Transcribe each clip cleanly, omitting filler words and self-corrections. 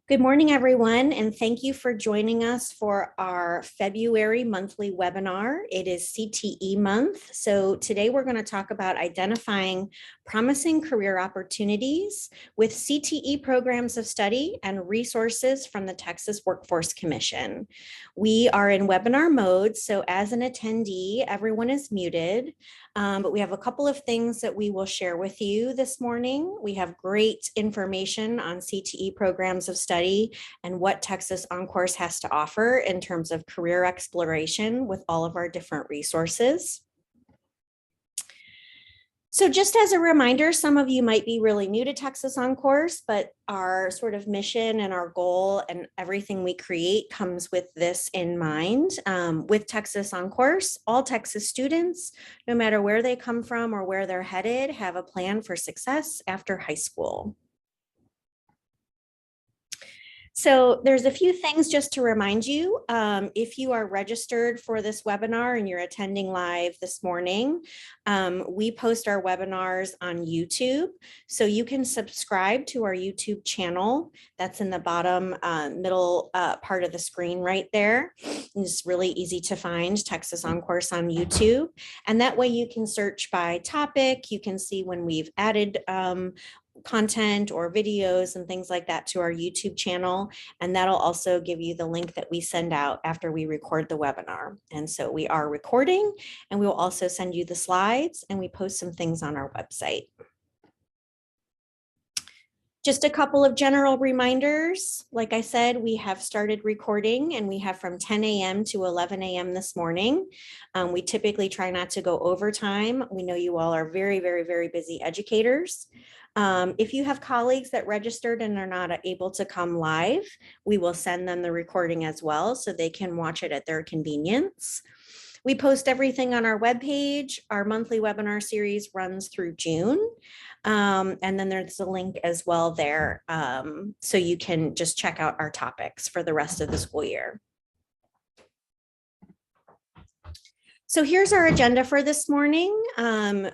Good morning, everyone, and thank you for joining us for our February monthly webinar. It is CTE month, so today we're going to talk about identifying promising career opportunities with CTE Programs of Study and resources from the Texas Workforce Commission. We are in webinar mode, so as an attendee, everyone is muted. But we have a couple of things that we will share with you this morning. We have great information on CTE Programs of Study and what Texas OnCourse has to offer in terms of career exploration with all of our different resources. So just as a reminder, some of you might be really new to Texas OnCourse, but our sort of mission and our goal and everything we create comes with this in mind. With Texas OnCourse, all Texas students, no matter where they come from or where they're headed, have a plan for success after high school. So there's a few things just to remind you. If you are registered for this webinar and you're attending live this morning, we post our webinars on YouTube. So you can subscribe to our YouTube channel. That's in the bottom middle part of the screen right there. It's really easy to find, Texas OnCourse on YouTube. And that way you can search by topic. You can see when we've added content or videos and things like that to our YouTube channel. And that'll also give you the link that we send out after we record the webinar. And so we are recording, and we will also send you the slides, and we post some things on our website. Just a couple of general reminders. Like I said, we have started recording, and we have from 10 a.m. to 11 a.m. this morning. We typically try not to go overtime. We know you all are very, very, very busy educators. If you have colleagues that registered and are not able to come live, we will send them the recording as well so they can watch it at their convenience. We post everything on our webpage. Our monthly webinar series runs through June. And then there's a link as well there, so you can just check out our topics for the rest of the school year. So here's our agenda for this morning.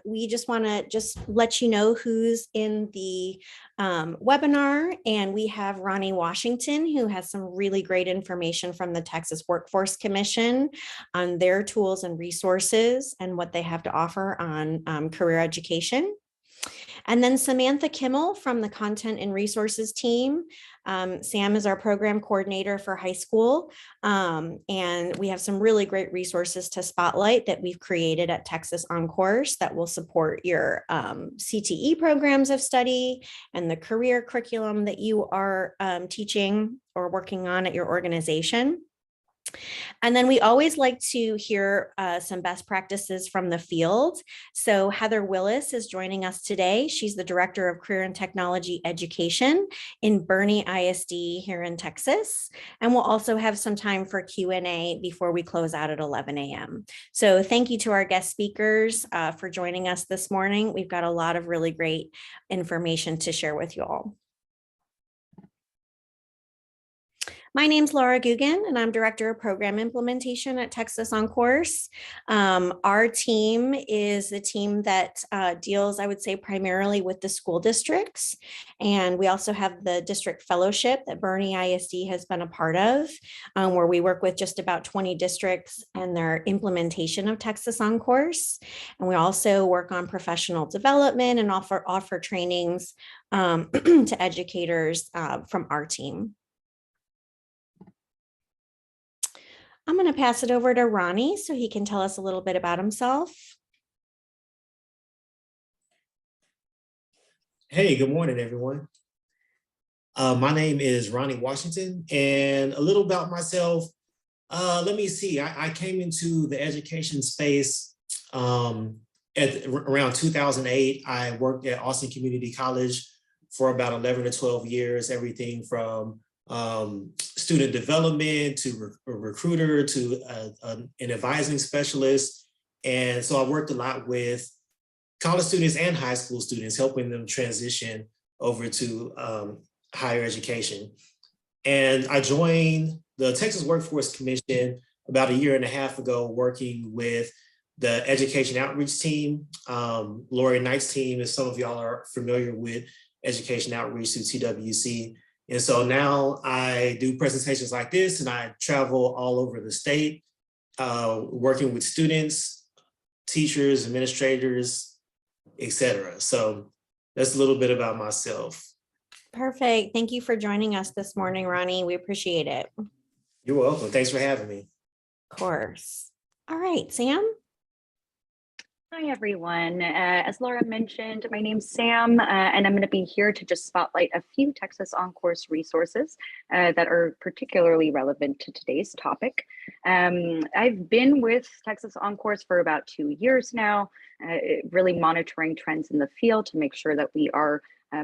We just want to let you know who's in the webinar, and we have Ronnie Washington, who has some really great information from the Texas Workforce Commission on their tools and resources and what they have to offer on career education. And then Samantha Kimmel from the Content and Resources team. Sam is our program coordinator for high school. And we have some really great resources to spotlight that we've created at Texas OnCourse that will support your CTE programs of study and the career curriculum that you are teaching or working on at your organization. And then we always like to hear some best practices from the field. So Heather Willis is joining us today. She's the Director of Career and Technology Education in Boerne ISD here in Texas. And we'll also have some time for Q&A before we close out at 11 a.m. So thank you to our guest speakers for joining us this morning. We've got a lot of really great information to share with you all. My name's Laura Googin, and I'm Director of Program Implementation at Texas OnCourse. Our team is the team that deals, I would say, primarily with the school districts. And we also have the district fellowship that Boerne ISD has been a part of, where we work with just about 20 districts and their implementation of Texas OnCourse. And we also work on professional development and offer trainings to educators from our team. I'm going to pass it over to Ronnie so he can tell us a little bit about himself. Hey, good morning, everyone. My name is Ronnie Washington, and a little about myself. Let me see. I came into the education space around 2008. I worked at Austin Community College for about 11 to 12 years, everything from student development to a recruiter to an advising specialist. And so I worked a lot with college students and high school students, helping them transition over to higher education. And I joined the Texas Workforce Commission about 1.5 years ago, working with the education outreach team. Lori Knight's team, as some of y'all are familiar with education outreach through TWC. And so now I do presentations like this, and I travel all over the state, working with students, teachers, administrators, etc. So that's a little bit about myself. Perfect. Thank you for joining us this morning, Ronnie. We appreciate it. You're welcome. Thanks for having me. Of course. All right, Sam. Hi, everyone. As Laura mentioned, my name's Sam, and I'm going to be here to just spotlight a few Texas OnCourse resources that are particularly relevant to today's topic. I've been with Texas OnCourse for about 2 years now, really monitoring trends in the field to make sure that we are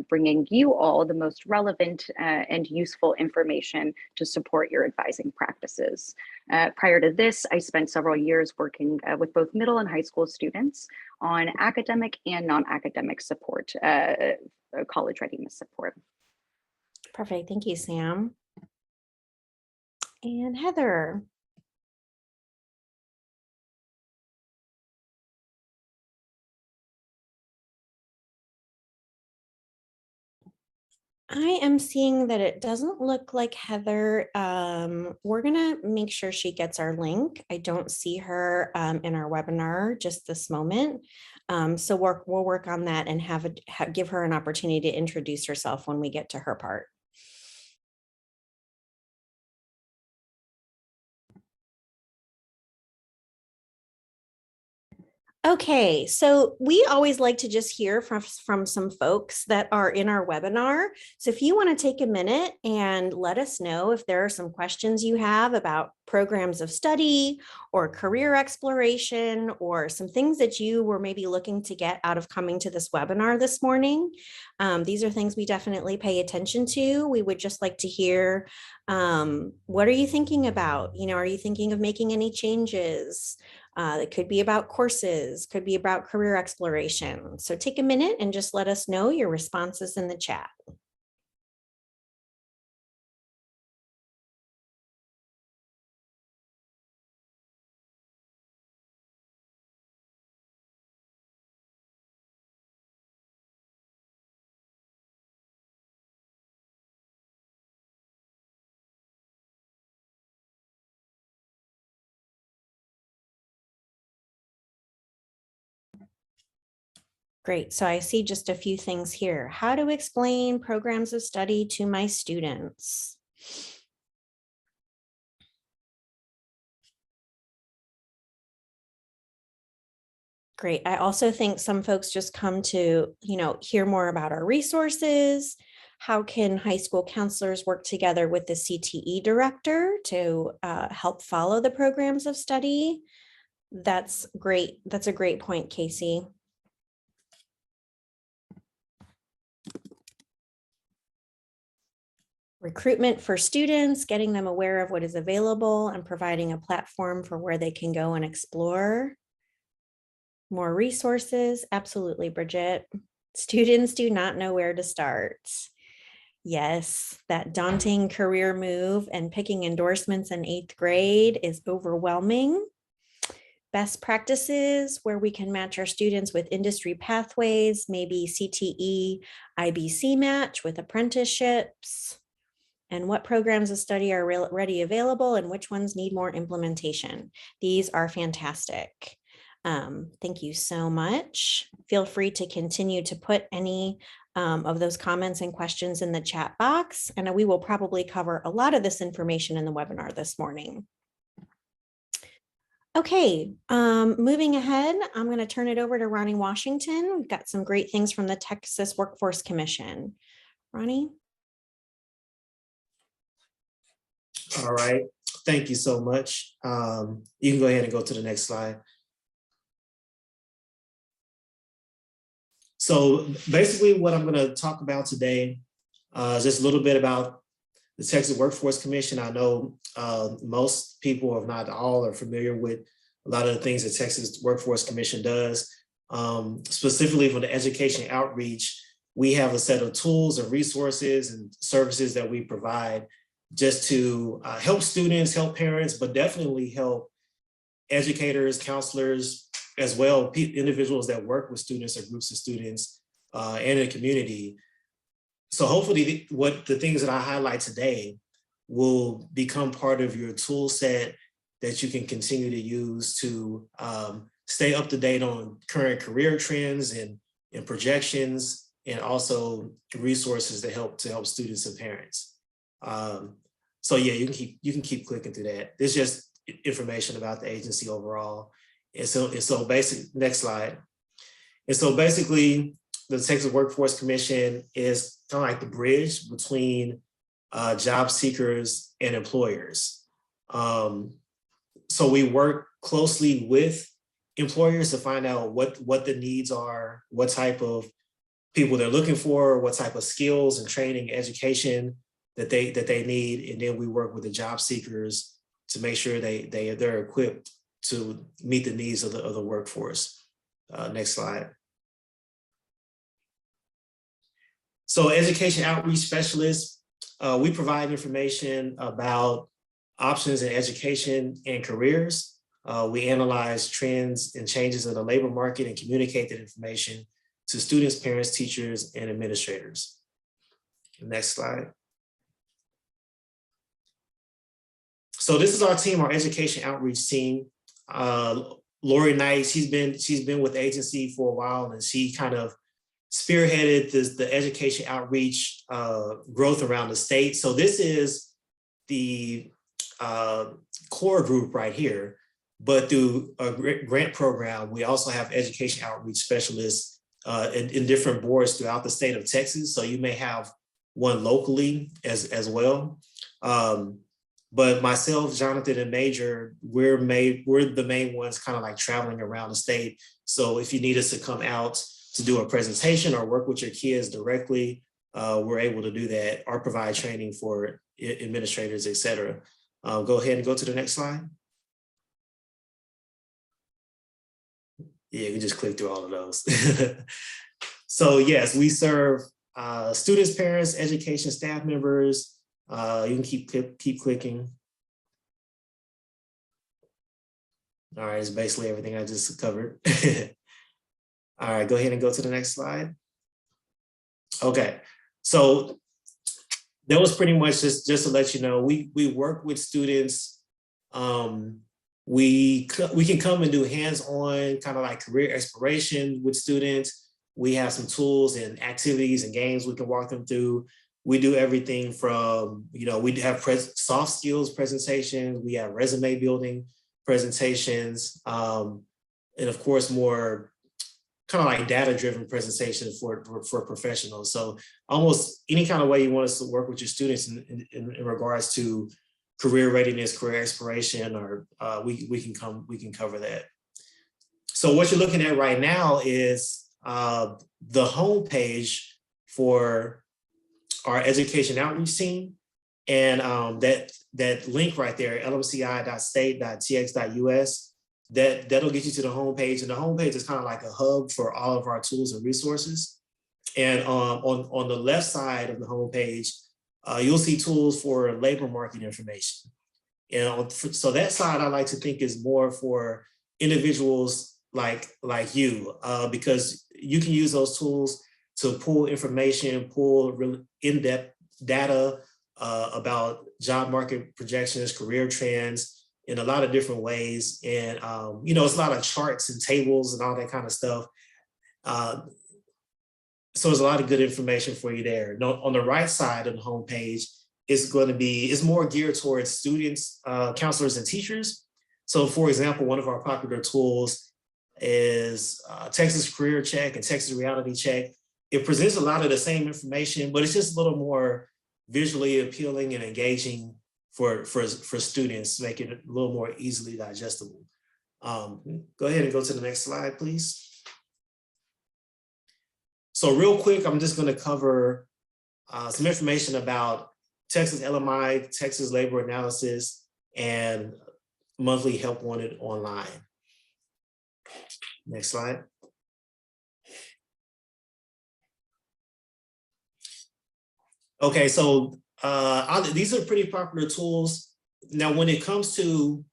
bringing you all the most relevant and useful information to support your advising practices. Prior to this, I spent several years working with both middle and high school students on academic and non-academic support, college readiness support. Perfect. Thank you, Sam. And Heather. I am seeing that it doesn't look like Heather. We're gonna make sure she gets our link. I don't see her in our webinar just this moment. So we'll work on that and give her an opportunity to introduce herself when we get to her part. Okay, so we always like to just hear from some folks that are in our webinar. So if you want to take a minute and let us know if there are some questions you have about programs of study or career exploration or some things that you were maybe looking to get out of coming to this webinar this morning. These are things we definitely pay attention to. We would just like to hear, what are you thinking about? Are you thinking of making any changes? It could be about courses, could be about career exploration. So take a minute and just let us know your responses in the chat. Great. So I see just a few things here. How to explain programs of study to my students. Great. I also think some folks just come to, hear more about our resources. How can high school counselors work together with the CTE director to help follow the programs of study? That's great. That's a great point, Casey. Recruitment for students, getting them aware of what is available and providing a platform for where they can go and explore. More resources, absolutely, Bridget. Students do not know where to start. Yes, that daunting career move and picking endorsements in 8th grade is overwhelming. Best practices where we can match our students with industry pathways, maybe CTE, IBC match with apprenticeships. And what programs of study are already available and which ones need more implementation. These are fantastic. Thank you so much. Feel free to continue to put any of those comments and questions in the chat box, and we will probably cover a lot of this information in the webinar this morning. Okay, moving ahead, I'm going to turn it over to Ronnie Washington. We've got some great things from the Texas Workforce Commission. Ronnie? All right. Thank you so much. You can go ahead and go to the next slide. So basically what I'm going to talk about today is just a little bit about the Texas Workforce Commission. I know most people, if not all, are familiar with a lot of the things the Texas Workforce Commission does. Specifically for the education outreach, we have a set of tools and resources and services that we provide just to help students, help parents, but definitely help educators, counselors, as well, individuals that work with students or groups of students in the community So hopefully what the things that I highlight today will become part of your tool set that you can continue to use to stay up to date on current career trends and projections, and also resources to help students and parents. So yeah, you can keep clicking through that. There's just information about the agency overall. And so basic, next slide. And so basically, the Texas Workforce Commission is kind of like the bridge between job seekers and employers. So we work closely with employers to find out what the needs are, what type of people they're looking for, what type of skills and training, education that they need, and then we work with the job seekers to make sure they're equipped to meet the needs of the workforce. Next slide. So education outreach specialists, we provide information about options in education and careers. We analyze trends and changes in the labor market and communicate that information to students, parents, teachers, and administrators. Next slide. So this is our team, our education outreach team. Lori Knight, she's been with the agency for a while, and she kind of spearheaded the education outreach growth around the state. So this is the core group right here, but through a grant program, we also have education outreach specialists in different boards throughout the state of Texas. So you may have one locally as well. But myself, Jonathan, and Major, we're the main ones kind of like traveling around the state. So if you need us to come out to do a presentation or work with your kids directly, we're able to do that or provide training for administrators, et cetera. Go ahead and go to the next slide. Yeah, you can just click through all of those. So yes, we serve students, parents, education staff members. You can keep clicking. All right, it's basically everything I just covered. All right, go ahead and go to the next slide. Okay, so that was pretty much just to let you know, we work with students. We can come and do hands-on kind of like career exploration with students. We have some tools and activities and games we can walk them through. We do everything from, we have soft skills presentations, we have resume building presentations, and of course, more kind of like data-driven presentations for professionals. So almost any kind of way you want us to work with your students in regards to career readiness, career exploration, or we can cover that. So what you're looking at right now is the homepage for our education outreach team. And that link right there, lmci.state.tx.us, that'll get you to the homepage. And the homepage is kind of like a hub for all of our tools and resources. And on the left side of the homepage, you'll see tools for labor market information. And so that side I like to think is more for individuals like you, because you can use those tools to pull information, pull really in-depth data about job market projections, career trends in a lot of different ways. And, it's a lot of charts and tables and all that kind of stuff. So there's a lot of good information for you there. Now, on the right side of the homepage, it's more geared towards students, counselors, and teachers. So for example, one of our popular tools is Texas Career Check and Texas Reality Check. It presents a lot of the same information, but it's just a little more visually appealing and engaging for students, make it a little more easily digestible. Go ahead and go to the next slide, please. So real quick, I'm just going to cover some information about Texas LMI, Texas Labor Analysis, and monthly Help Wanted online. Next slide. Okay, so these are pretty popular tools. Now, when it comes to,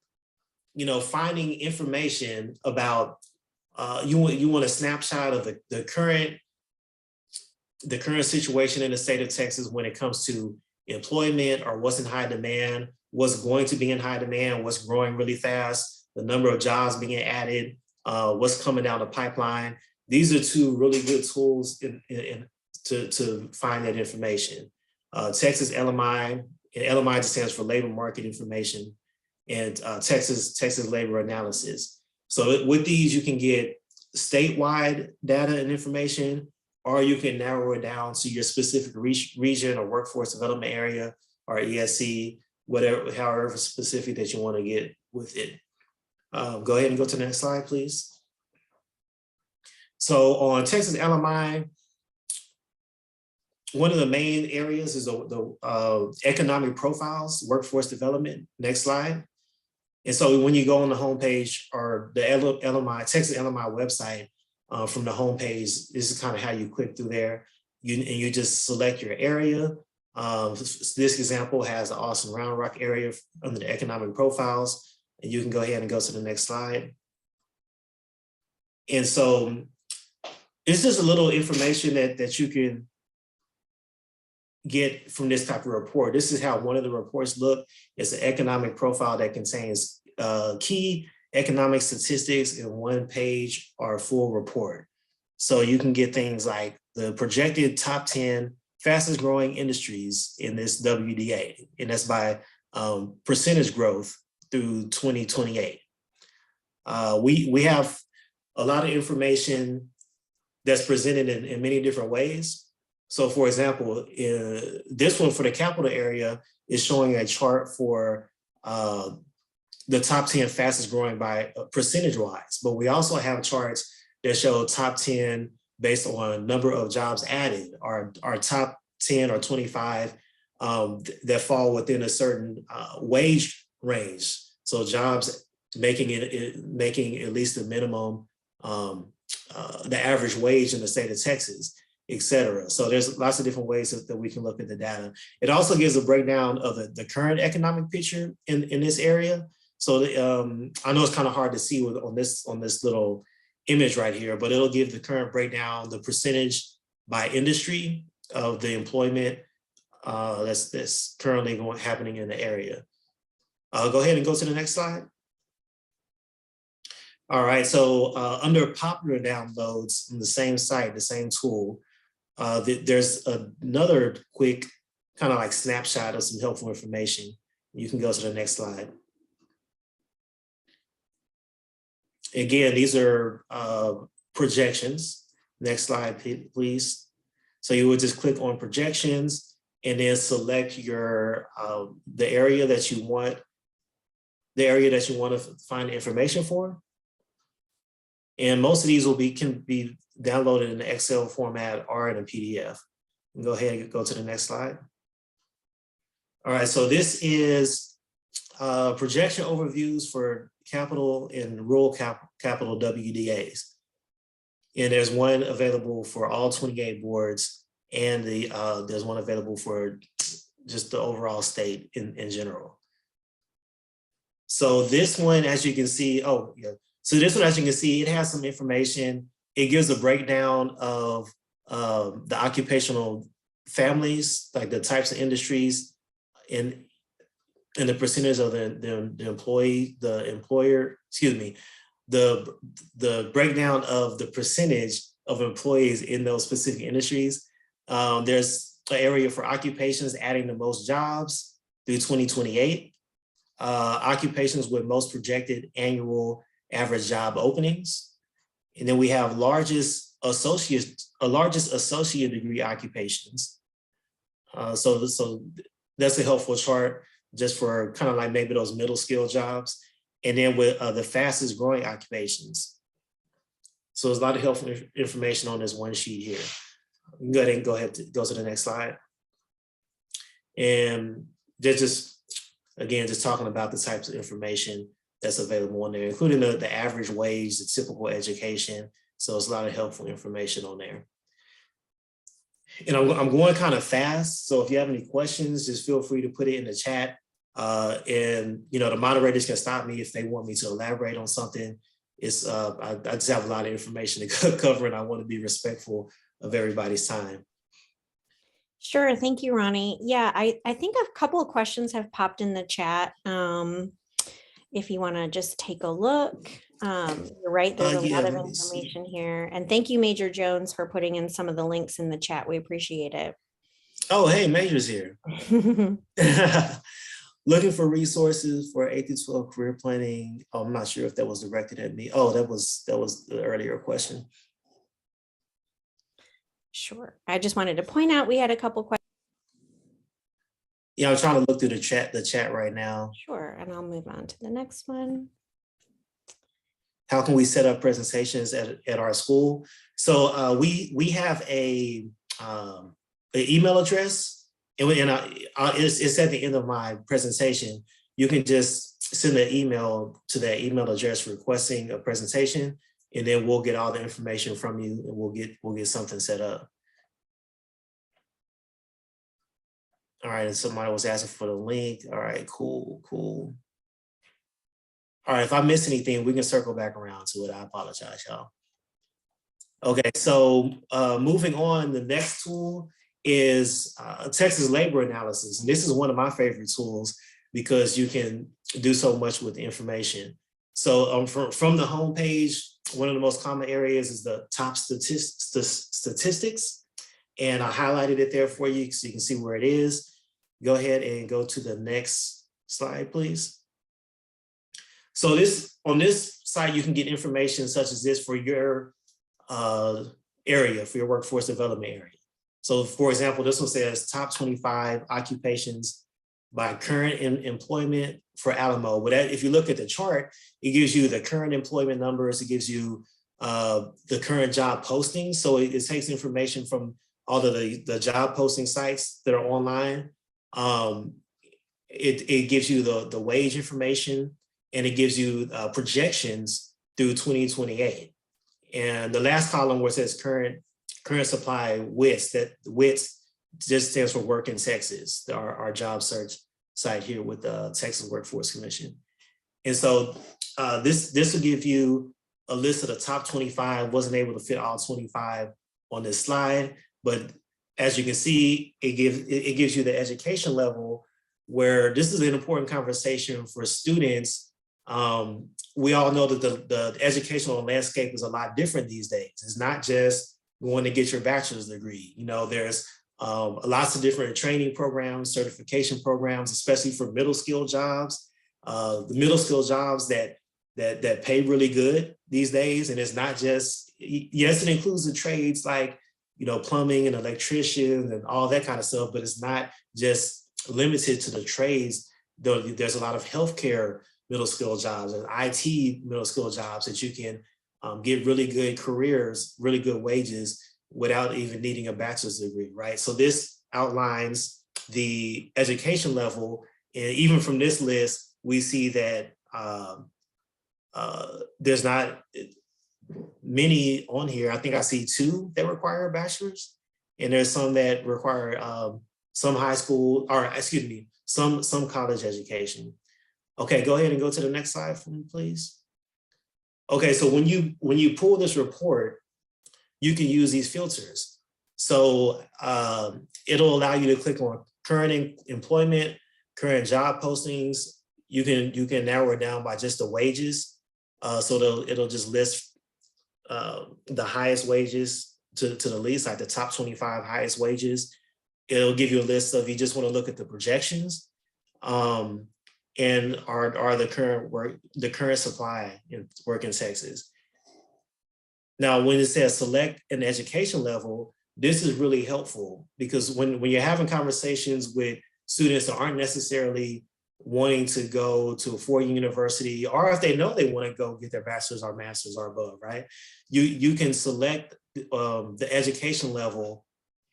finding information about, you want a snapshot of the current the current situation in the state of Texas when it comes to employment, or what's in high demand, what's going to be in high demand, what's growing really fast, the number of jobs being added, what's coming down the pipeline. These are two really good tools to find that information. Texas LMI, and LMI just stands for Labor Market Information, and Texas Labor Analysis. So with these, you can get statewide data and information, or you can narrow it down to your specific region or workforce development area or ESC, whatever, however specific that you want to get with it. Go ahead and go to the next slide, please. So on Texas LMI, one of the main areas is the economic profiles, workforce development. Next slide. And so when you go on the homepage or the LMI, Texas LMI website, from the homepage, this is kind of how you click through there. You just select your area. This example has the Austin Round Rock area under the economic profiles, and you can go ahead and go to the next slide. And so it's just a little information that you can get from this type of report. This is how one of the reports look. It's an economic profile that contains key economic statistics in one page or a full report. So you can get things like the projected top 10 fastest growing industries in this WDA, and that's by percentage growth through 2028. We have a lot of information that's presented in many different ways. So for example, this one for the capital area is showing a chart for the top 10 fastest growing by percentage wise, but we also have charts that show top 10 based on number of jobs added, or top 10 or 25 that fall within a certain wage range. So jobs making at least the minimum, the average wage in the state of Texas, et cetera. So there's lots of different ways that we can look at the data. It also gives a breakdown of the current economic picture in this area. So I know it's kind of hard to see on this little image right here, but it'll give the current breakdown, the percentage by industry of the employment that's currently happening in the area. Go ahead and go to the next slide. All right, so under popular downloads from the same site, the same tool, there's another quick kind of like snapshot of some helpful information. You can go to the next slide. Again, these are projections. Next slide, please. So you would just click on projections and then select your the area that you want to find information for. And most of these can be downloaded in the Excel format or in a PDF. Go ahead and go to the next slide. All right, so this is projection overviews for capital and rural capital WDAs. And there's one available for all 28 boards, and there's one available for just the overall state in general. So this one, as you can see, so this one, as you can see, it has some information. It gives a breakdown of the occupational families, like the types of industries and the percentage of the employer, the breakdown of the percentage of employees in those specific industries. There's an area for occupations adding the most jobs through 2028, occupations with most projected annual average job openings. And then we have largest associate degree occupations. So that's a helpful chart just for kind of like maybe those middle skill jobs. And then with the fastest growing occupations. So there's a lot of helpful information on this one sheet here. You can go ahead and go to the next slide. And just talking about the types of information that's available on there, including the average wage, the typical education. So it's a lot of helpful information on there. And I'm going kind of fast. So if you have any questions, just feel free to put it in the chat. And the moderators can stop me if they want me to elaborate on something. I just have a lot of information to cover, and I want to be respectful of everybody's time. Sure. Thank you, Ronnie. Yeah, I think a couple of questions have popped in the chat. If you want to just take a look. You're right, there's a Yeah, lot of let me see. information here. And thank you, Major Jones, for putting in some of the links in the chat. We appreciate it. Oh, hey, Major's here. Looking for resources for 8 through 12 career planning. Oh, I'm not sure if that was directed at me. Oh, that was the earlier question. Sure. I just wanted to point out we had a couple questions. Yeah, I'm trying to look through the chat right now. Sure. And I'll move on to the next one. How can we set up presentations at our school? So we have an email address, and it's at the end of my presentation. You can just send an email to that email address requesting a presentation, and then we'll get all the information from you, and we'll get something set up. All right, and somebody was asking for the link. All right, cool. All right, if I miss anything, we can circle back around to it. I apologize, y'all. Okay, so moving on, the next tool is Texas labor analysis. And this is one of my favorite tools because you can do so much with the information. So from the homepage, one of the most common areas is the top statistics. And I highlighted it there for you so you can see where it is. Go ahead and go to the next slide, please. So on this site, you can get information such as this for your area, for your workforce development area. So for example, this one says top 25 occupations by current employment for Alamo. But if you look at the chart, it gives you the current employment numbers. It gives you the current job postings. So it takes information from all of the job posting sites that are online. It gives you the wage information, and it gives you projections through 2028. And the last column where it says current supply WITS, that WITS just stands for Work in Texas, our job search site here with the Texas Workforce Commission. And so this will give you a list of the top 25. Wasn't able to fit all 25 on this slide, but as you can see, it gives you the education level, where this is an important conversation for students. We all know that the educational landscape is a lot different these days. It's not just going to get your bachelor's degree. You know, there's lots of different training programs, certification programs, especially for middle skill jobs. The middle skill jobs that pay really good these days. And it's not just, yes, it includes the trades like, you know, plumbing and electrician and all that kind of stuff, but it's not just limited to the trades. There's a lot of healthcare middle skill jobs and IT middle skill jobs that you can get really good careers, really good wages without even needing a bachelor's degree, right? So this outlines the education level. And even from this list, we see that there's not many on here. I think I see 2 that require a bachelor's, and there's some that require some high school, or excuse me, some college education. Okay, go ahead and go to the next slide for me, please. Okay, so when you pull this report, you can use these filters. So it'll allow you to click on current employment, current job postings. You can narrow it down by just the wages. So it'll just list the highest wages to the least, like the top 25 highest wages. It'll give you a list of, you just want to look at the projections. And are the current supply in work in Texas. Now, when it says select an education level, this is really helpful because when you're having conversations with students that aren't necessarily wanting to go to a 4-year university, or if they know they want to go get their bachelor's or master's or above, right? You can select the education level,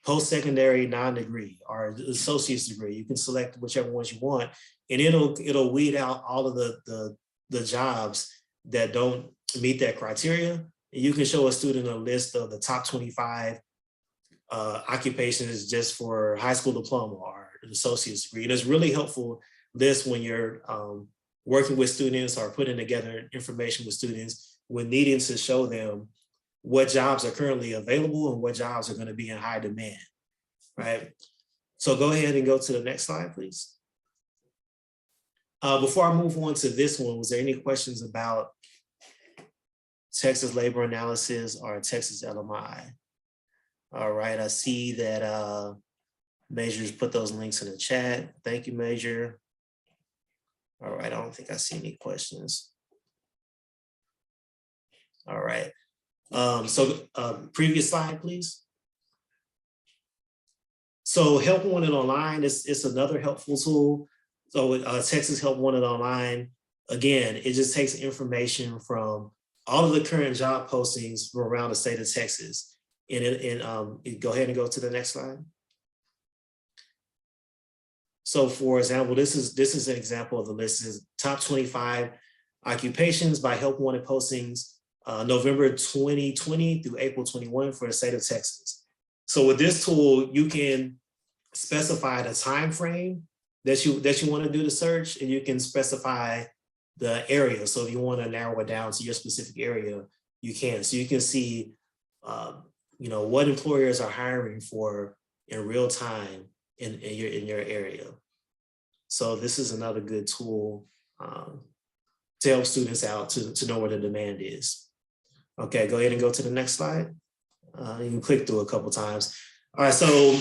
post-secondary, non-degree, or associate's degree. You can select whichever ones you want, and it'll weed out all of the jobs that don't meet that criteria. And you can show a student a list of the top 25 occupations just for high school diploma or an associate's degree. And it's really helpful list when you're working with students or putting together information with students when needing to show them what jobs are currently available and what jobs are going to be in high demand, right? So go ahead and go to the next slide, please. Before I move on to this one, was there any questions about Texas labor analysis or Texas LMI? All right, I see that Major's put those links in the chat. Thank you, Major. All right, I don't think I see any questions. All right, previous slide, please. So Help Wanted Online is another helpful tool. So Texas Help Wanted Online, again, it just takes information from all of the current job postings from around the state of Texas. And go ahead and go to the next slide. So for example, this is an example of the list. This is top 25 occupations by Help Wanted postings, November 2020 through April 21 for the state of Texas. So with this tool, you can specify the time frame that you want to do the search, and you can specify the area. So if you want to narrow it down to your specific area, you can. So you can see, what employers are hiring for in real time in your area. So this is another good tool to help students out to know where the demand is. Okay, go ahead and go to the next slide. You can click through a couple times. All right, so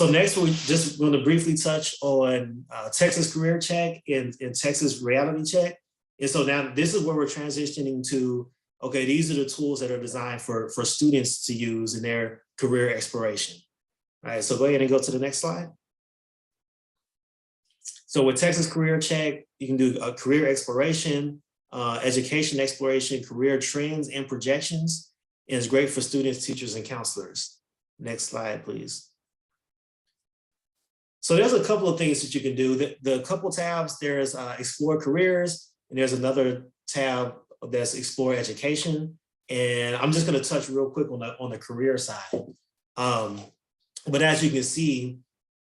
next we're just going to briefly touch on Texas Career Check and Texas Reality Check. And so now this is where we're transitioning to, okay, these are the tools that are designed for students to use in their career exploration. All right, so go ahead and go to the next slide. So with Texas Career Check, you can do a career exploration, education exploration, career trends and projections. And it's great for students, teachers, and counselors. Next slide, please. So there's a couple of things that you can do. The couple tabs, there's Explore Careers, and there's another tab that's Explore Education. And I'm just going to touch real quick on the career side. But as you can see,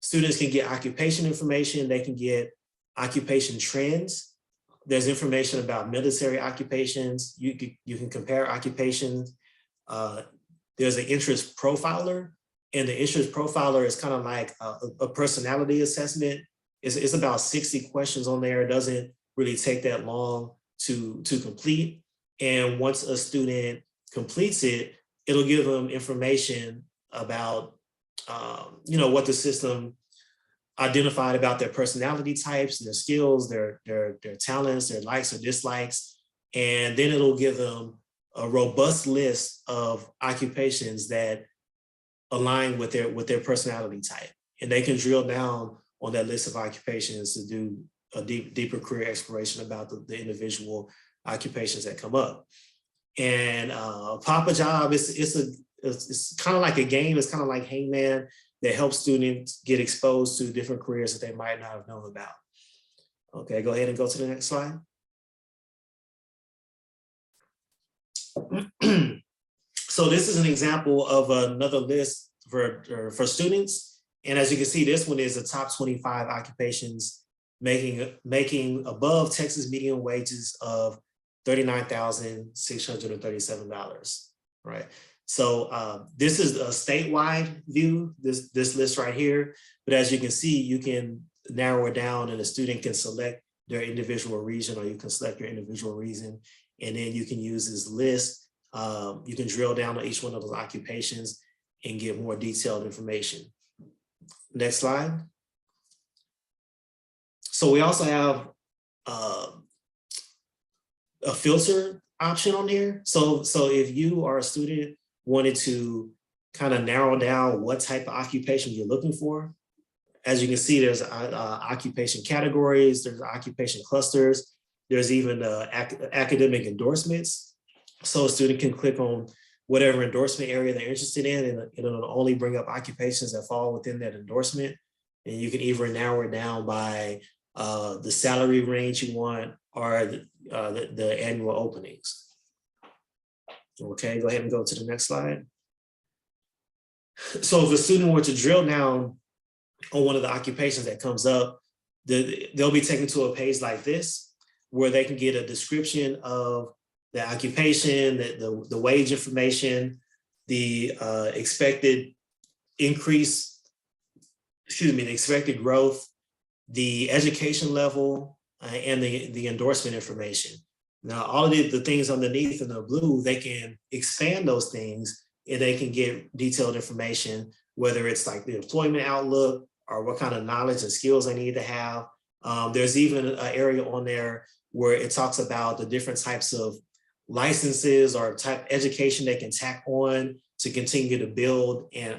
students can get occupation information. They can get occupation trends. There's information about military occupations. You can compare occupations. There's an interest profiler, and the interest profiler is kind of like a personality assessment. It's about 60 questions on there. It doesn't really take that long to complete. And once a student completes it, it'll give them information about what the system identified about their personality types, their skills, their talents, their likes or dislikes. And then it'll give them a robust list of occupations that align with their personality type. And they can drill down on that list of occupations to do a deeper career exploration about the individual occupations that come up. And Papa Job, it's kind of like a game. It's kind of like Hangman that helps students get exposed to different careers that they might not have known about. Okay, go ahead and go to the next slide. So this is an example of another list for students. And as you can see, this one is the top 25 occupations making above Texas median wages of $39,637, right? So this is a statewide view, this list right here. But as you can see, you can narrow it down and a student can select their individual region, or you can select your individual region. And then you can use this list. You can drill down on each one of those occupations and get more detailed information. Next slide. So we also have a filter option on here. So if you are a student wanted to kind of narrow down what type of occupation you're looking for, as you can see, there's occupation categories, there's occupation clusters, there's even academic endorsements. So a student can click on whatever endorsement area they're interested in, and it'll only bring up occupations that fall within that endorsement. And you can either narrow it down by the salary range you want or the annual openings. Okay, go ahead and go to the next slide. So if a student were to drill down on one of the occupations that comes up, they'll be taken to a page like this, where they can get a description of the occupation, the wage information, the expected increase the expected growth, the education level, and the endorsement information. Now, all of the things underneath in the blue, they can expand those things and they can get detailed information, whether it's like the employment outlook or what kind of knowledge and skills they need to have. There's even an area on there where it talks about the different types of licenses or type education they can tack on to continue to build and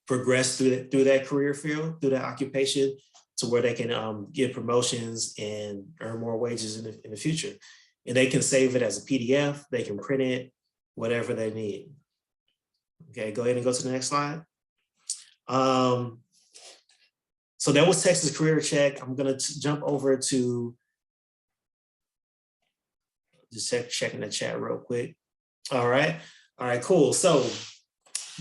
progress through that career field, through that occupation, to where they can get promotions and earn more wages in the future. And they can save it as a PDF, they can print it, whatever they need. Okay, go ahead and go to the next slide. So that was Texas Career Check. I'm gonna jump over to just checking the chat real quick. All right, cool. So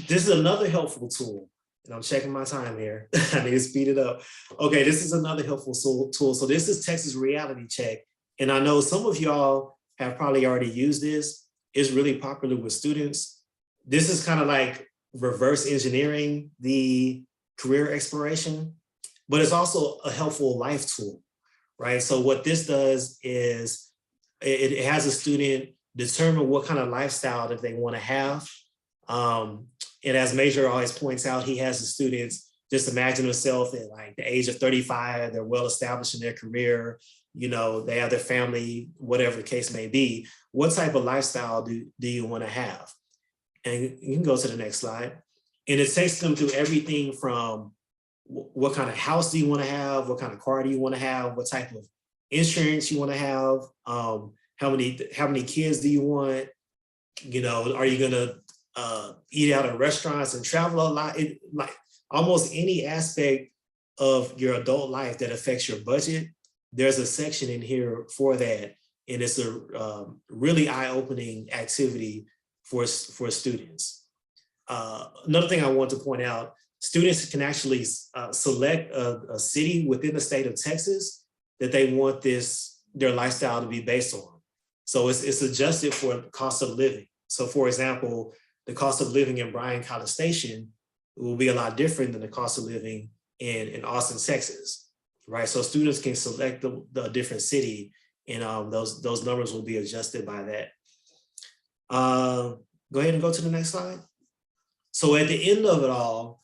this is another helpful tool. And I'm checking my time here. I need to speed it up. Okay, this is another helpful tool. So this is Texas Reality Check. And I know some of y'all have probably already used this. It's really popular with students. This is kind of like reverse engineering the career exploration, but it's also a helpful life tool, right? So what this does is it has a student determine what kind of lifestyle that they want to have. And as Major always points out, he has the students just imagine themselves at like the age of 35, they're well established in their career, you know, they have their family, whatever the case may be. What type of lifestyle do you want to have? And you can go to the next slide. And it takes them through everything from what kind of house do you want to have? What kind of car do you want to have? What type of insurance you want to have? How many kids do you want? You know, are you gonna eat out at restaurants and travel a lot? Like almost any aspect of your adult life that affects your budget, there's a section in here for that. And it's a really eye-opening activity for students. Another thing I want to point out, students can actually select a city within the state of Texas that they want their lifestyle to be based on. So it's adjusted for cost of living. So for example, the cost of living in Bryan-College Station will be a lot different than the cost of living in Austin, Texas, right? So students can select the different city, and those numbers will be adjusted by that. Go ahead and go to the next slide. So at the end of it all,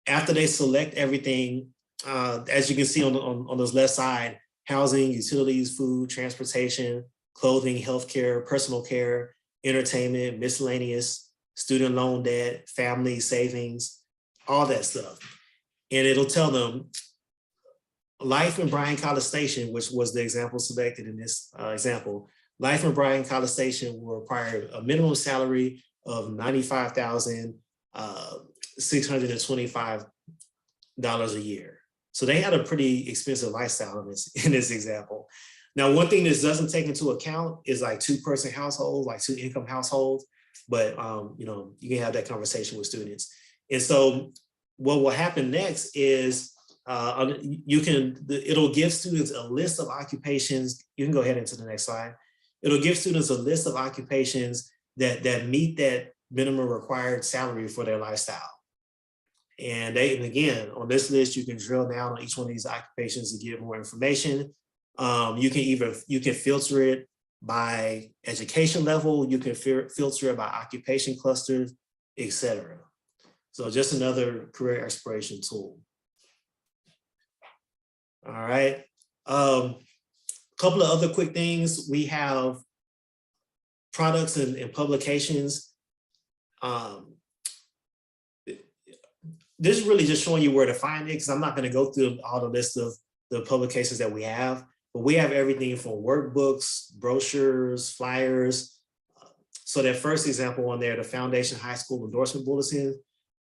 after they select everything, as you can see on this left side, housing, utilities, food, transportation, clothing, healthcare, personal care, entertainment, miscellaneous, student loan debt, family savings, all that stuff. And it'll tell them life in Bryan-College Station, which was the example selected in this example, life in Bryan-College Station will require a minimum salary of $95,625 a year. So they had a pretty expensive lifestyle in this example. Now, one thing this doesn't take into account is like two-person households, like two-income households, but you know, you can have that conversation with students. And so what will happen next is it'll give students a list of occupations. You can go ahead into the next slide. It'll give students a list of occupations that meet that minimum required salary for their lifestyle. And again, on this list, you can drill down on each one of these occupations to get more information. You can filter it by education level, you can filter it by occupation clusters, etc. So just another career exploration tool. All right. Couple of other quick things. We have products and publications. This is really just showing you where to find it, because I'm not going to go through all the list of the publications that we have, but we have everything from workbooks, brochures, flyers. So that first example on there, the Foundation High School Endorsement Bulletin,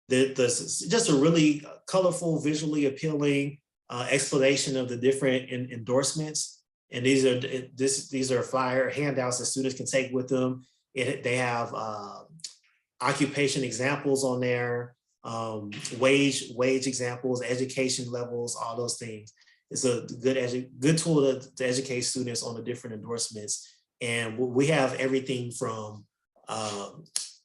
just a really colorful, visually appealing explanation of the different endorsements. And these are flyer handouts that students can take with them. They have occupation examples on there, wage examples, education levels, all those things. It's a good tool to educate students on the different endorsements. And we have everything from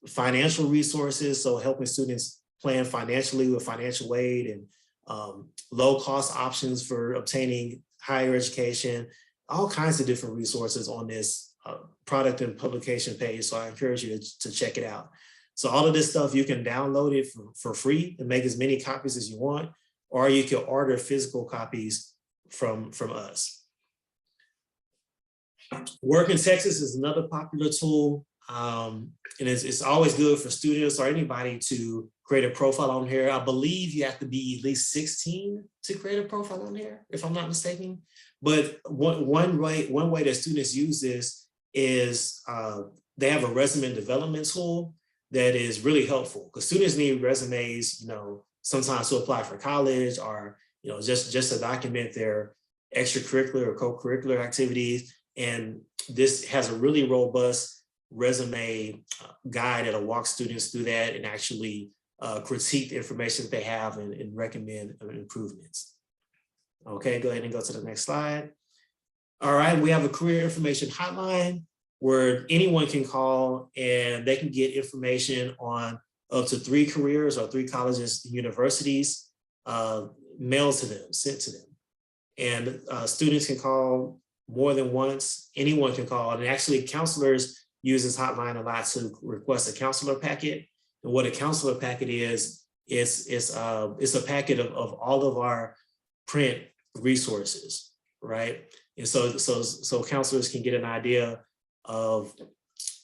financial resources, so helping students plan financially with financial aid and low cost options for obtaining higher education, all kinds of different resources on this product and publication page. So I encourage you to check it out. So all of this stuff, you can download it for free and make as many copies as you want, or you can order physical copies from us. Work in Texas is another popular tool. And it's always good for students or anybody to create a profile on here. I believe you have to be at least 16 to create a profile on here, if I'm not mistaken. But one way that students use this is they have a resume development tool that is really helpful, because students need resumes, sometimes to apply for college, or just to document their extracurricular or co-curricular activities. And this has a really robust resume guide that'll walk students through that and actually critique the information that they have and recommend improvements. Okay, go ahead and go to the next slide. All right, we have a career information hotline where anyone can call and they can get information on up to 3 careers or 3 colleges and universities mailed to them, sent to them. And students can call more than once. Anyone can call, and actually counselors use this hotline a lot to request a counselor packet. And what a counselor packet is, it's a packet of all of our print resources, right? And so counselors can get an idea of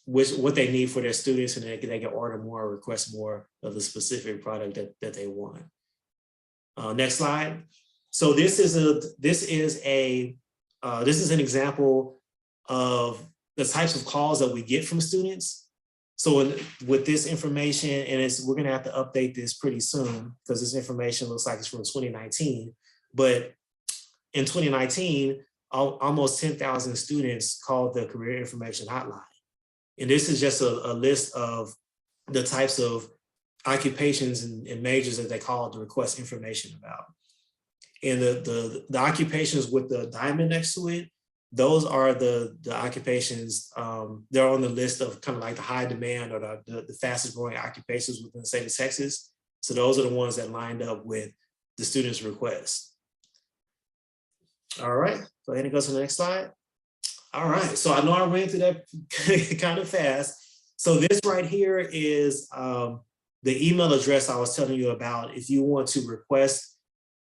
what they need for their students, and they can order more or request more of the specific product that they want. Next slide. So this is an example of the types of calls that we get from students. So with this information, and we're gonna have to update this pretty soon because this information looks like it's from 2019, but in 2019, almost 10,000 students called the Career Information Hotline. And this is just a list of the types of occupations and majors that they call to request information about. And the occupations with the diamond next to it, those are the occupations, they're on the list of kind of like the high demand or the fastest growing occupations within the state of Texas. So those are the ones that lined up with the students' requests. All right, go ahead and go to the next slide. All right, so I know I ran through that kind of fast. So this right here is the email address I was telling you about. If you want to request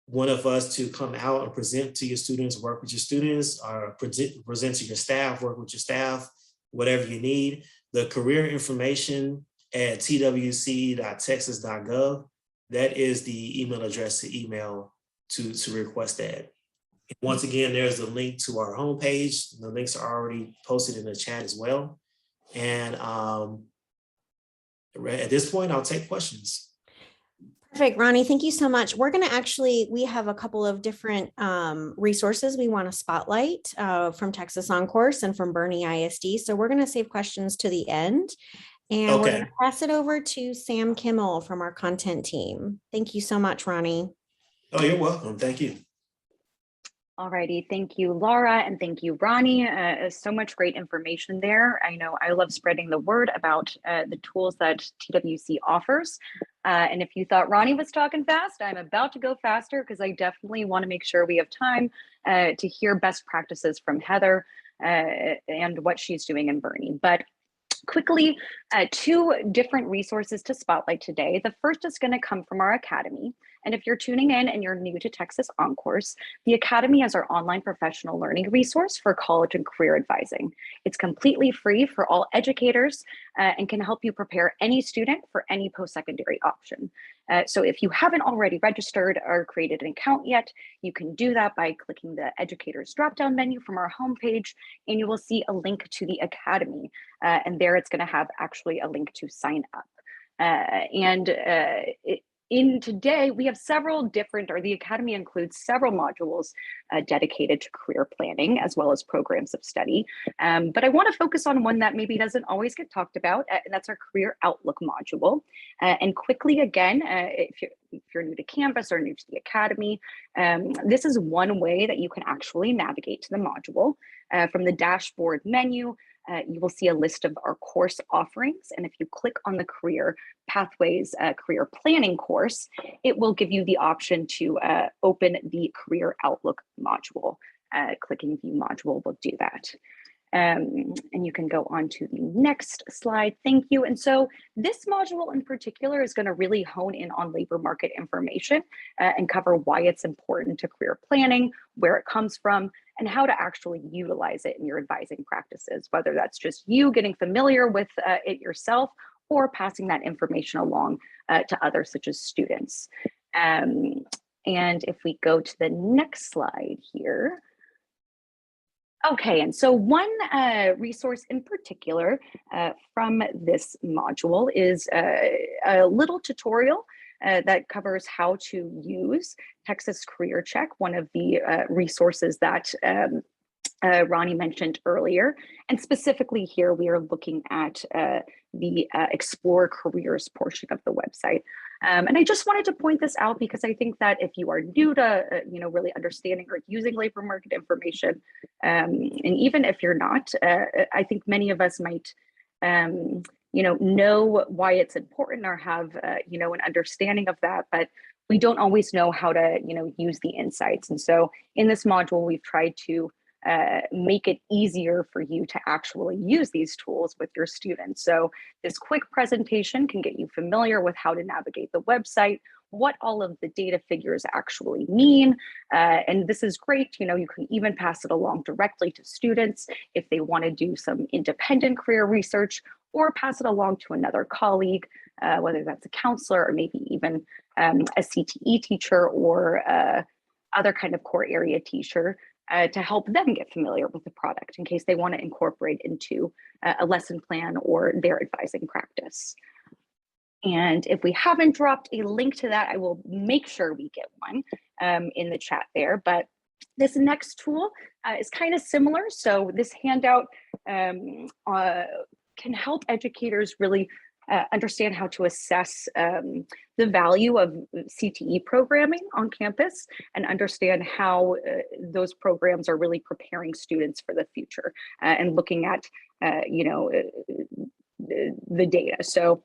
one of us to come out and present to your students, work with your students, or present to your staff, work with your staff, whatever you need, the career information at twc.texas.gov, that is the email address to email to request that. Once again, there's a link to our homepage. The links are already posted in the chat as well. And at this point, I'll take questions. Perfect, Ronnie, thank you so much. We're going to we have a couple of different resources we want to spotlight from Texas OnCourse and from Bernie ISD. So we're going to save questions to the end. And we're going to pass it over to Sam Kimmel from our content team. Thank you so much, Ronnie. Oh, you're welcome. Thank you. Alrighty, thank you, Laura, and thank you, Ronnie. So much great information there. I know I love spreading the word about the tools that TWC offers. And if you thought Ronnie was talking fast, I'm about to go faster because I definitely want to make sure we have time to hear best practices from Heather and what she's doing in Bernie. But quickly, 2 different resources to spotlight today. The first is going to come from our Academy. And if you're tuning in and you're new to Texas OnCourse, the Academy is our online professional learning resource for college and career advising. It's completely free for all educators and can help you prepare any student for any post-secondary option. So if you haven't already registered or created an account yet, you can do that by clicking the educators drop-down menu from our homepage, and you will see a link to the Academy. And there it's going to have actually a link to sign up. In today, we have several different, or the Academy includes several modules dedicated to career planning, as well as programs of study. But I want to focus on one that maybe doesn't always get talked about, and that's our Career Outlook module. And quickly, again, if you're new to Canvas or new to the Academy, this is one way that you can actually navigate to the module. From the dashboard menu, you will see a list of our course offerings. And if you click on the Career Pathways Career Planning course, it will give you the option to open the Career Outlook module. Clicking View module will do that. And you can go on to the next slide. Thank you. And so this module in particular is going to really hone in on labor market information and cover why it's important to career planning, where it comes from, and how to actually utilize it in your advising practices, whether that's just you getting familiar with it yourself or passing that information along to others, such as students. And if we go to the next slide here. Okay, and so one resource in particular from this module is a little tutorial that covers how to use Texas Career Check, one of the resources that Ronnie mentioned earlier. And specifically here, we are looking at the Explore Careers portion of the website. And I just wanted to point this out because I think that if you are new to, really understanding or using labor market information, and even if you're not, I think many of us might, know why it's important or have, an understanding of that, but we don't always know how to, use the insights. And so in this module, we've tried to make it easier for you to actually use these tools with your students. So this quick presentation can get you familiar with how to navigate the website, what all of the data figures actually mean. And this is great. You can even pass it along directly to students if they want to do some independent career research, or pass it along to another colleague, whether that's a counselor or maybe even a CTE teacher or other kind of core area teacher, to help them get familiar with the product in case they want to incorporate into a lesson plan or their advising practice. And if we haven't dropped a link to that, I will make sure we get one in the chat there. But this next tool is kind of similar. So this handout can help educators really understand how to assess the value of CTE programming on campus and understand how those programs are really preparing students for the future and looking at, the data. So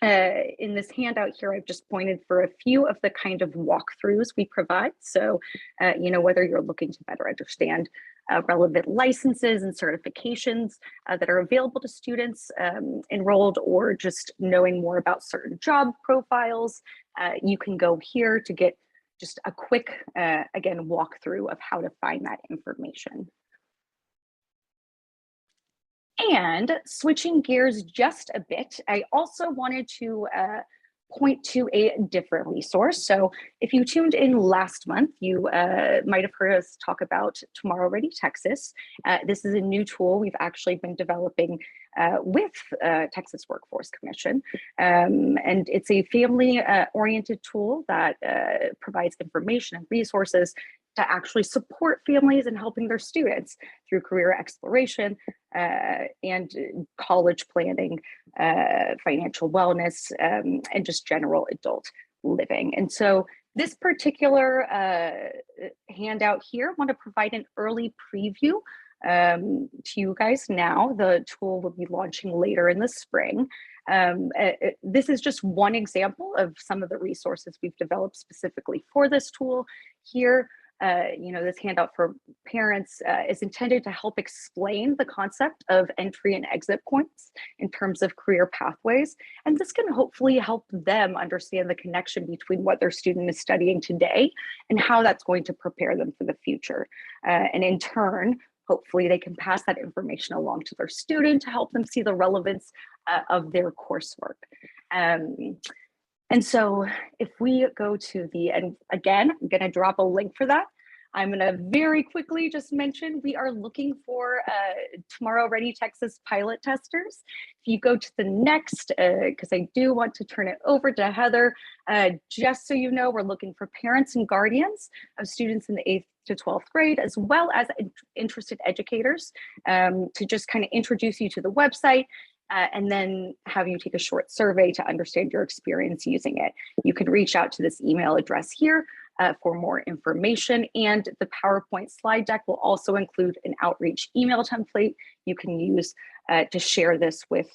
in this handout here, I've just pointed for a few of the kind of walkthroughs we provide. So, whether you're looking to better understand relevant licenses and certifications that are available to students enrolled, or just knowing more about certain job profiles, you can go here to get just a quick, again, walkthrough of how to find that information. And switching gears just a bit, I also wanted to point to a different resource. So if you tuned in last month, you might have heard us talk about Tomorrow Ready Texas. This is a new tool we've actually been developing with Texas Workforce Commission. And it's a family-oriented tool that provides information and resources to actually support families in helping their students through career exploration and college planning, financial wellness, and just general adult living. And so this particular handout here, I want to provide an early preview to you guys now. The tool will be launching later in the spring. This is just one example of some of the resources we've developed specifically for this tool here. This handout for parents is intended to help explain the concept of entry and exit points in terms of career pathways. And this can hopefully help them understand the connection between what their student is studying today and how that's going to prepare them for the future. And in turn, hopefully they can pass that information along to their student to help them see the relevance of their coursework. And so if we go to and again, I'm going to drop a link for that. I'm going to very quickly just mention we are looking for Tomorrow Ready Texas pilot testers. If you go to the next, because I do want to turn it over to Heather, just so you know, we're looking for parents and guardians of students in the 8th to 12th grade, as well as interested educators, to just kind of introduce you to the website. And then have you take a short survey to understand your experience using it. You can reach out to this email address here for more information. And the PowerPoint slide deck will also include an outreach email template you can use to share this with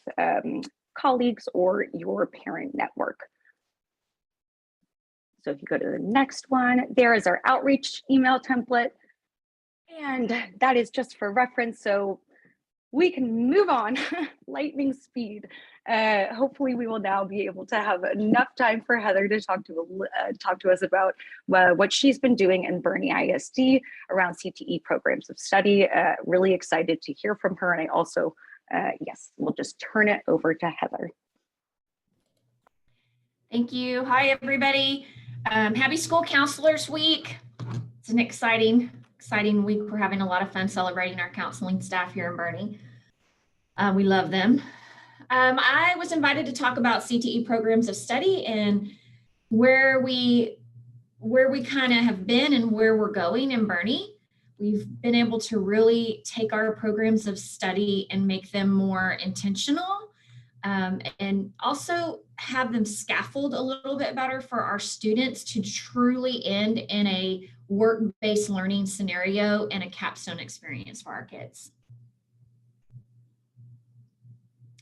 colleagues or your parent network. So if you go to the next one, there is our outreach email template. And that is just for reference, so we can move on lightning speed. Hopefully we will now be able to have enough time for Heather to talk to us about what she's been doing in Boerne ISD around CTE Programs of Study. Really excited to hear from her. And I also, yes, we'll just turn it over to Heather. Thank you. Hi, everybody. Happy School Counselors Week. It's an exciting week. We're having a lot of fun celebrating our counseling staff here in Boerne. We love them. I was invited to talk about CTE Programs of Study and where we kind of have been and where we're going in Boerne. We've been able to really take our programs of study and make them more intentional, and also have them scaffold a little bit better for our students to truly end in a work-based learning scenario and a capstone experience for our kids.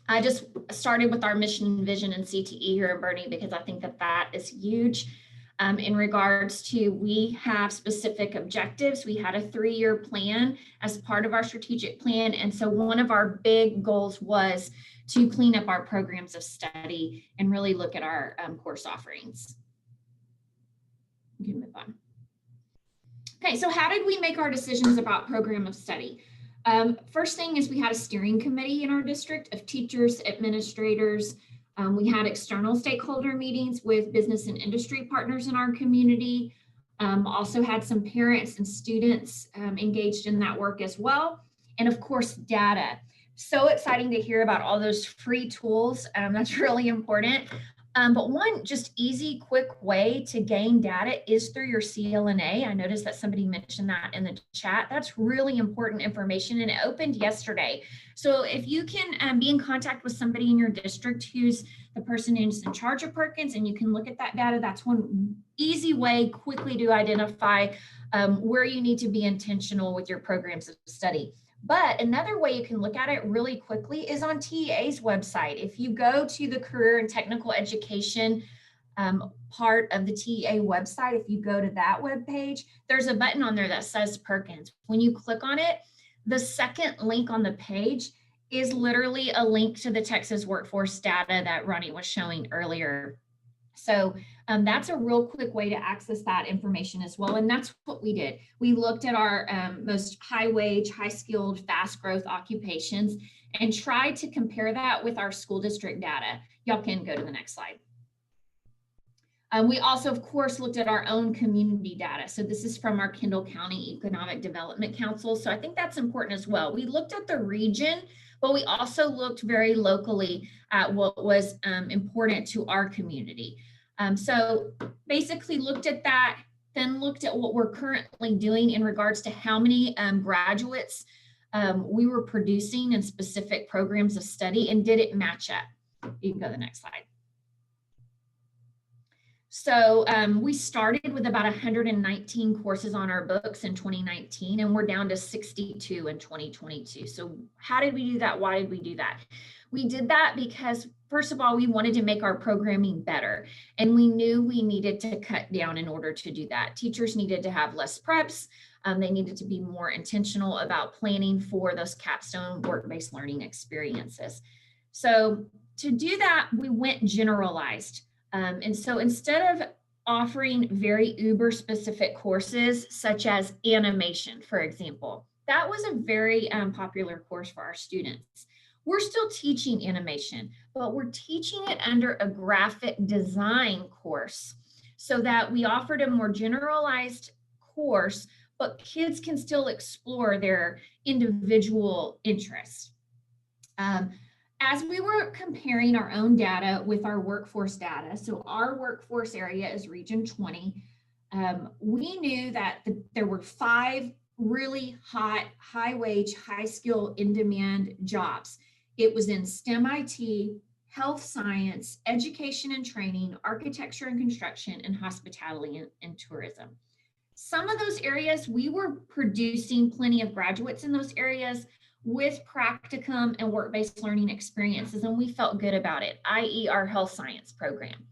I just started with our mission and vision in CTE here in Boerne because I think that is huge. In regards to, we have specific objectives. We had a 3-year plan as part of our strategic plan. And so one of our big goals was to clean up our programs of study and really look at our course offerings. You can move on. Okay, so how did we make our decisions about program of study? First thing is we had a steering committee in our district of teachers, administrators. We had external stakeholder meetings with business and industry partners in our community. Also had some parents and students engaged in that work as well. And of course, data. So exciting to hear about all those free tools. That's really important. But one just easy, quick way to gain data is through your CLNA. I noticed that somebody mentioned that in the chat. That's really important information, and it opened yesterday. So if you can be in contact with somebody in your district who's the person who's in charge of Perkins, and you can look at that data, that's one easy way quickly to identify where you need to be intentional with your programs of study. But another way you can look at it really quickly is on TEA's website. If you go to the career and technical education part of the TEA website, if you go to that webpage, there's a button on there that says Perkins. When you click on it, the second link on the page is literally a link to the Texas workforce data that Ronnie was showing earlier. So that's a real quick way to access that information as well. And that's what we did. We looked at our most high wage, high skilled, fast growth occupations and tried to compare that with our school district data. Y'all can go to the next slide. We also, of course, looked at our own community data. So this is from our Kendall County Economic Development Council. So I think that's important as well. We looked at the region, but we also looked very locally at what was important to our community. So basically looked at that, then looked at what we're currently doing in regards to how many graduates we were producing in specific programs of study, and did it match up? You can go to the next slide. So we started with about 119 courses on our books in 2019, and we're down to 62 in 2022. So how did we do that? Why did we do that? We did that because, first of all, we wanted to make our programming better, and we knew we needed to cut down in order to do that. Teachers needed to have less preps. They needed to be more intentional about planning for those capstone work-based learning experiences. So to do that, we went generalized. And so instead of offering very uber specific courses, such as animation, for example, that was a very popular course for our students. We're still teaching animation, but we're teaching it under a graphic design course so that we offered a more generalized course, but kids can still explore their individual interests. As we were comparing our own data with our workforce data, so our workforce area is Region 20, we knew that there were 5 really hot, high wage, high skill, in demand jobs. It was in STEM IT, health science, education and training, architecture and construction, and hospitality and tourism. Some of those areas, we were producing plenty of graduates in those areas with practicum and work-based learning experiences, and we felt good about it, i.e. our health science program.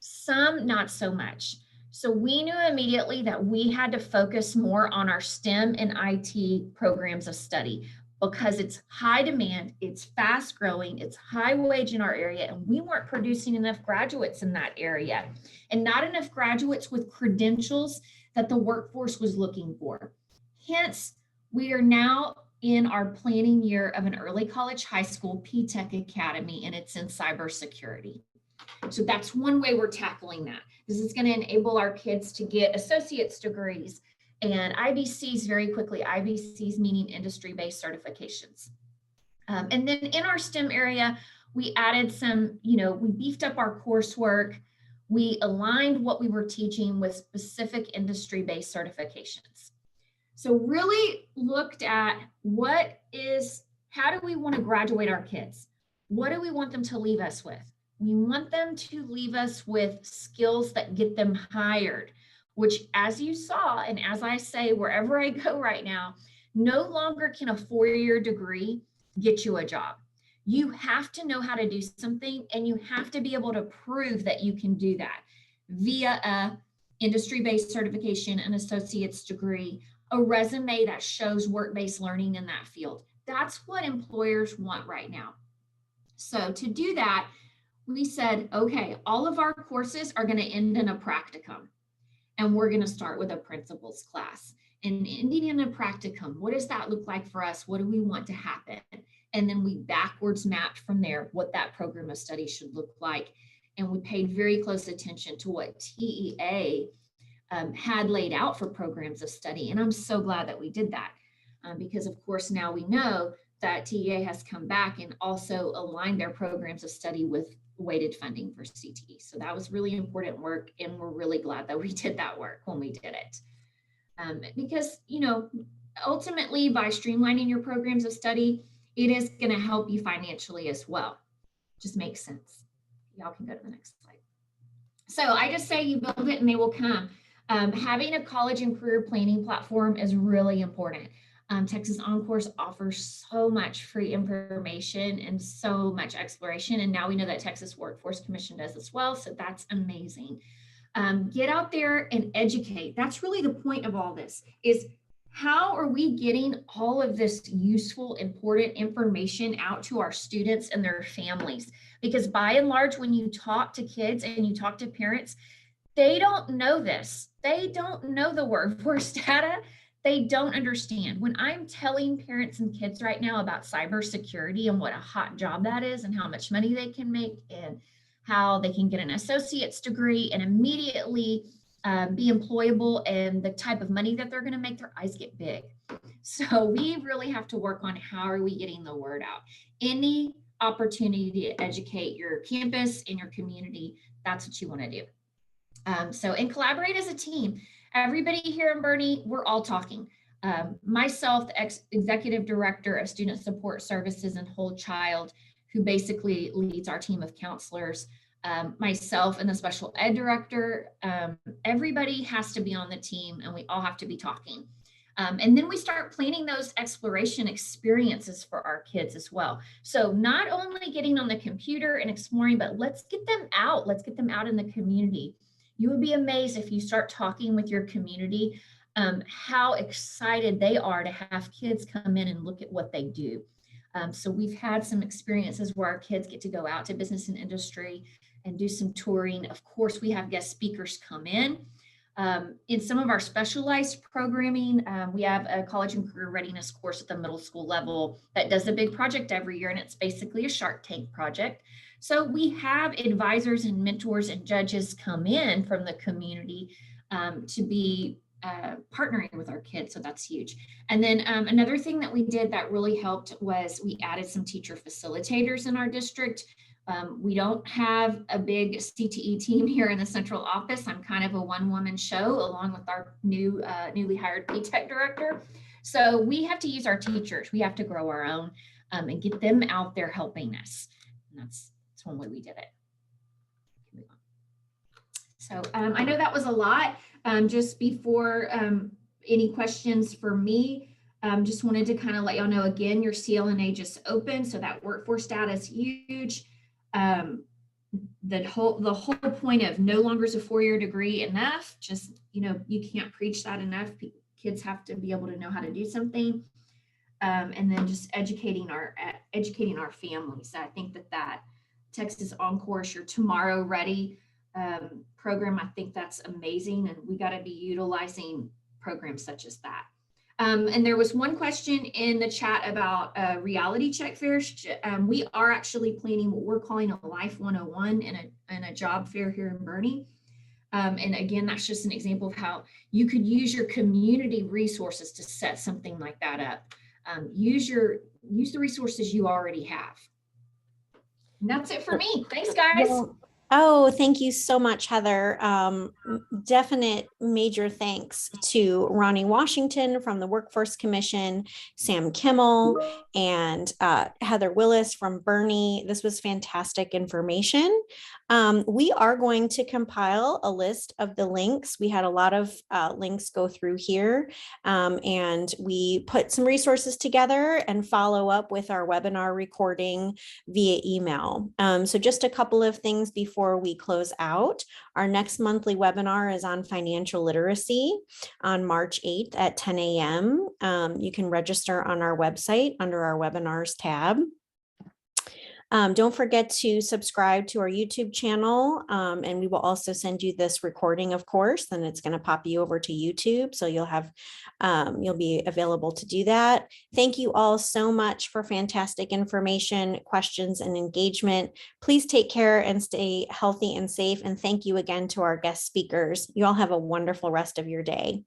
Some not so much. So we knew immediately that we had to focus more on our STEM and IT programs of study because it's high demand, it's fast growing, it's high wage in our area, and we weren't producing enough graduates in that area, and not enough graduates with credentials that the workforce was looking for. Hence, we are now in our planning year of an early college high school P-Tech Academy, and it's in cybersecurity. So that's one way we're tackling that. This is going to enable our kids to get associate's degrees and IBCs very quickly, IBCs meaning industry-based certifications. And then in our STEM area, we added some, we beefed up our coursework. We aligned what we were teaching with specific industry-based certifications. So really looked at how do we want to graduate our kids? What do we want them to leave us with? We want them to leave us with skills that get them hired, which, as you saw, and as I say, wherever I go right now, no longer can a 4-year degree get you a job. You have to know how to do something, and you have to be able to prove that you can do that via a industry-based certification, an associate's degree, a resume that shows work-based learning in that field. That's what employers want right now. So to do that, we said, okay, all of our courses are going to end in a practicum, and we're going to start with a principles class. And ending in a practicum, what does that look like for us? What do we want to happen? And then we backwards mapped from there what that program of study should look like. And we paid very close attention to what TEA had laid out for programs of study. And I'm so glad that we did that because, of course, now we know that TEA has come back and also aligned their programs of study with weighted funding for CTE. So that was really important work, and we're really glad that we did that work when we did it. Because, ultimately by streamlining your programs of study, it is going to help you financially as well. Just makes sense. Y'all can go to the next slide. So I just say you build it and they will come. Having a college and career planning platform is really important. Texas OnCourse offers so much free information and so much exploration. And now we know that Texas Workforce Commission does as well. So that's amazing. Get out there and educate. That's really the point of all this, is how are we getting all of this useful, important information out to our students and their families? Because by and large, when you talk to kids and you talk to parents, they don't know this. They don't know the workforce data. They don't understand. When I'm telling parents and kids right now about cybersecurity and what a hot job that is and how much money they can make and how they can get an associate's degree and immediately be employable and the type of money that they're going to make, their eyes get big. So we really have to work on how are we getting the word out. Any opportunity to educate your campus and your community, that's what you want to do. And collaborate as a team. Everybody here in Boerne, we're all talking. Myself, the executive director of student support services and whole child, who basically leads our team of counselors, myself and the special ed director, everybody has to be on the team and we all have to be talking. And then we start planning those exploration experiences for our kids as well. So not only getting on the computer and exploring, but let's get them out. Let's get them out in the community. You would be amazed if you start talking with your community, how excited they are to have kids come in and look at what they do. So we've had some experiences where our kids get to go out to business and industry and do some touring. Of course, we have guest speakers come in. In some of our specialized programming, we have a college and career readiness course at the middle school level that does a big project every year, and it's basically a Shark Tank project. So we have advisors and mentors and judges come in from the community to be partnering with our kids. So that's huge. And then another thing that we did that really helped was we added some teacher facilitators in our district. We don't have a big CTE team here in the central office. I'm kind of a one-woman show along with our newly hired P-Tech director. So we have to use our teachers. We have to grow our own and get them out there helping us. And that's successful when we did it. So I know that was a lot. Just before any questions for me, just wanted to kind of let y'all know again, your CLNA just opened, so that workforce data is huge. The whole point of no longer is a 4-year degree enough. Just, you know, you can't preach that enough. Kids have to be able to know how to do something. And then just educating our families. I think that Texas OnCourse, your Tomorrow Ready program, I think that's amazing, and we got to be utilizing programs such as that. And there was one question in the chat about reality check fairs. We are actually planning what we're calling a Life 101 and a job fair here in Boerne. And again, that's just an example of how you could use your community resources to set something like that up. Use the resources you already have. And that's it for me. Thanks, guys. Well, oh, thank you so much, Heather. Definite major thanks to Ronnie Washington from the Workforce Commission, Sam Kimmel, and Heather Willis from Boerne. This was fantastic information. We are going to compile a list of the links. We had a lot of links go through here, and we put some resources together and follow up with our webinar recording via email. So just a couple of things before we close out. Our next monthly webinar is on financial literacy on March 8th at 10 a.m. You can register on our website under our webinars tab. Don't forget to subscribe to our YouTube channel, and we will also send you this recording, of course, and it's going to pop you over to YouTube, so you'll be available to do that. Thank you all so much for fantastic information, questions, and engagement. Please take care and stay healthy and safe, and thank you again to our guest speakers. You all have a wonderful rest of your day.